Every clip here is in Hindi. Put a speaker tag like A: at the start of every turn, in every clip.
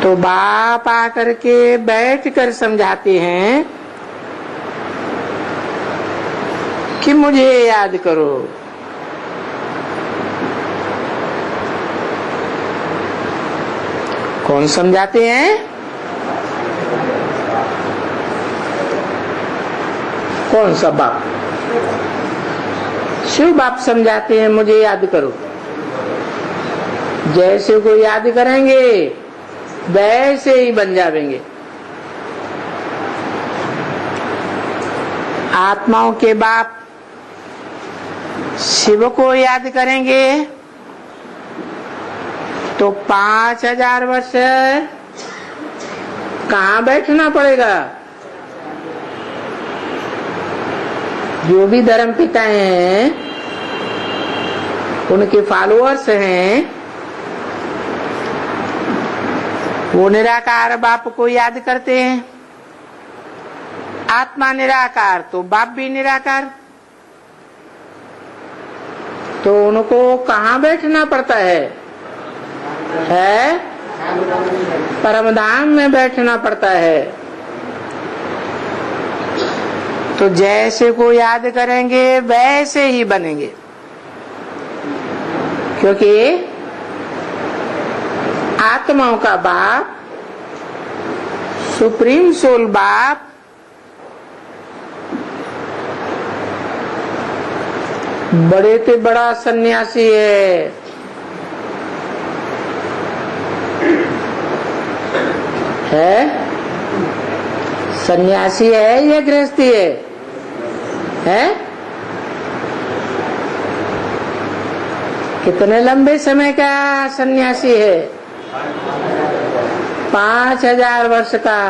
A: तो बाप आकर के बैठ कर समझाते हैं कि मुझे याद करो। कौन समझाते हैं? कौन सा बाप? शिव बाप समझाते हैं मुझे याद करो। जैसे को याद करेंगे वैसे ही बन जाएंगे। आत्माओं के बाप शिव को याद करेंगे तो 5000 वर्ष कहाँ बैठना पड़ेगा। जो भी धर्म पिता हैं उनके फॉलोअर्स हैं, वो निराकार बाप को याद करते हैं। आत्मा निराकार तो बाप भी निराकार, तो उनको कहाँ बैठना पड़ता है? परमधाम में बैठना पड़ता है। तो जैसे को याद करेंगे वैसे ही बनेंगे, क्योंकि आत्माओं का बाप सुप्रीम सोल बाप बड़े से बड़ा सन्यासी है सन्यासी है या गृहस्थी है? कितने लंबे समय का सन्यासी है? 5000 वर्ष का।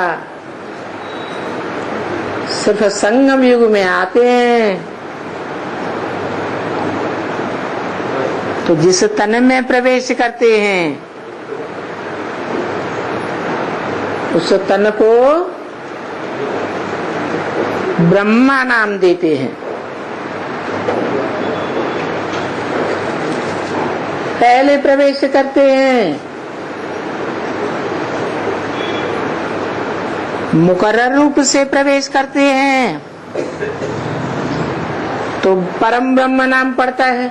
A: सिर्फ संगम युग में आते हैं। तो जिस तन में प्रवेश करते हैं उस तन को ब्रह्मा नाम देते हैं। पहले प्रवेश करते हैं, मुकर्रर रूप से प्रवेश करते हैं तो परम ब्रह्म नाम पड़ता है।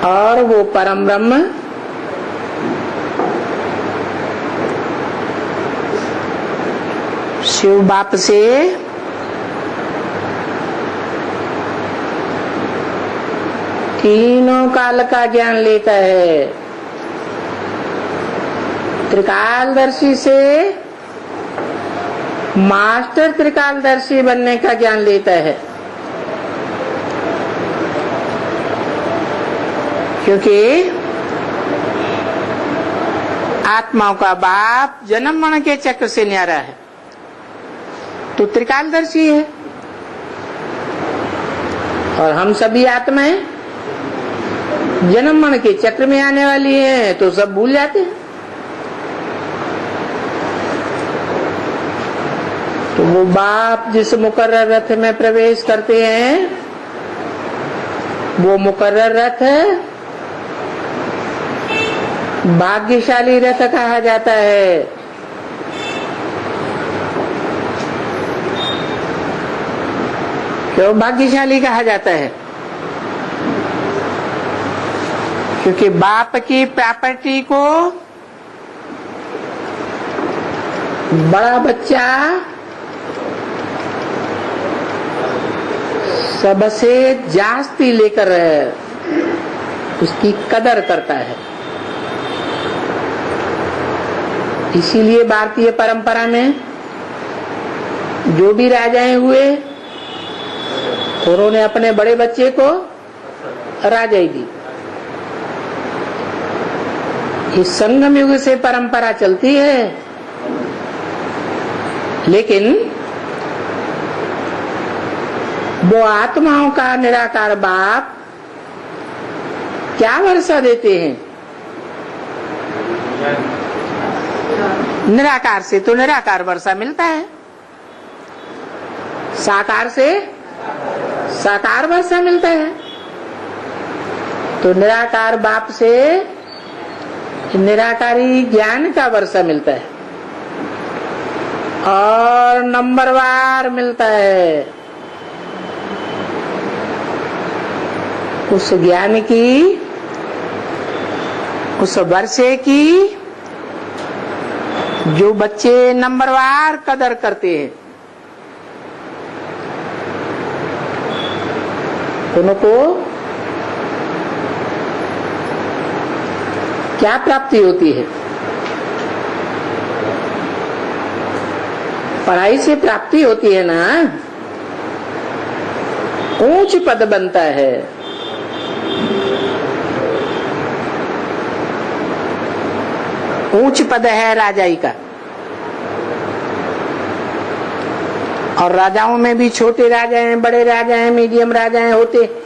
A: और वो परम ब्रह्म शिव बाप से तीनों काल का ज्ञान लेता है। त्रिकालदर्शी से मास्टर त्रिकालदर्शी बनने का ज्ञान लेता है, क्योंकि आत्माओं का बाप जन्म मरण के चक्र से न्यारा है, तो त्रिकालदर्शी है। और हम सभी आत्माएं जन्म मरण के चक्र में आने वाली हैं, तो सब भूल जाते हैं। तो वो बाप जिस मुकर्रर रथ में प्रवेश करते हैं वो मुकर्रर रथ भाग्यशाली रथ कहा जाता है। क्यों भाग्यशाली कहा जाता है? क्योंकि बाप की प्रॉपर्टी को बड़ा बच्चा सबसे जास्ती लेकर उसकी कदर करता है। इसीलिए भारतीय परंपरा में जो भी राजाएं हुए उन्होंने अपने बड़े बच्चे को राजाई दी। इस संगम युग से परंपरा चलती है, लेकिन वो आत्माओं का निराकार बाप क्या वर्षा देते हैं? निराकार से तो निराकार वर्षा मिलता है, साकार से साकार वर्षा मिलता है। तो निराकार बाप से निराकारी ज्ञान का वर्षा मिलता है और नंबरवार मिलता है। उस ज्ञान की, उस वर्षे की जो बच्चे नंबरवार कदर करते हैं उनको क्या प्राप्ति होती है? पढ़ाई से प्राप्ति होती है ना, ऊंच पद बनता है। ऊंच पद है राजाई का, और राजाओं में भी छोटे राजा हैं, बड़े राजा हैं, मीडियम राजा हैं होते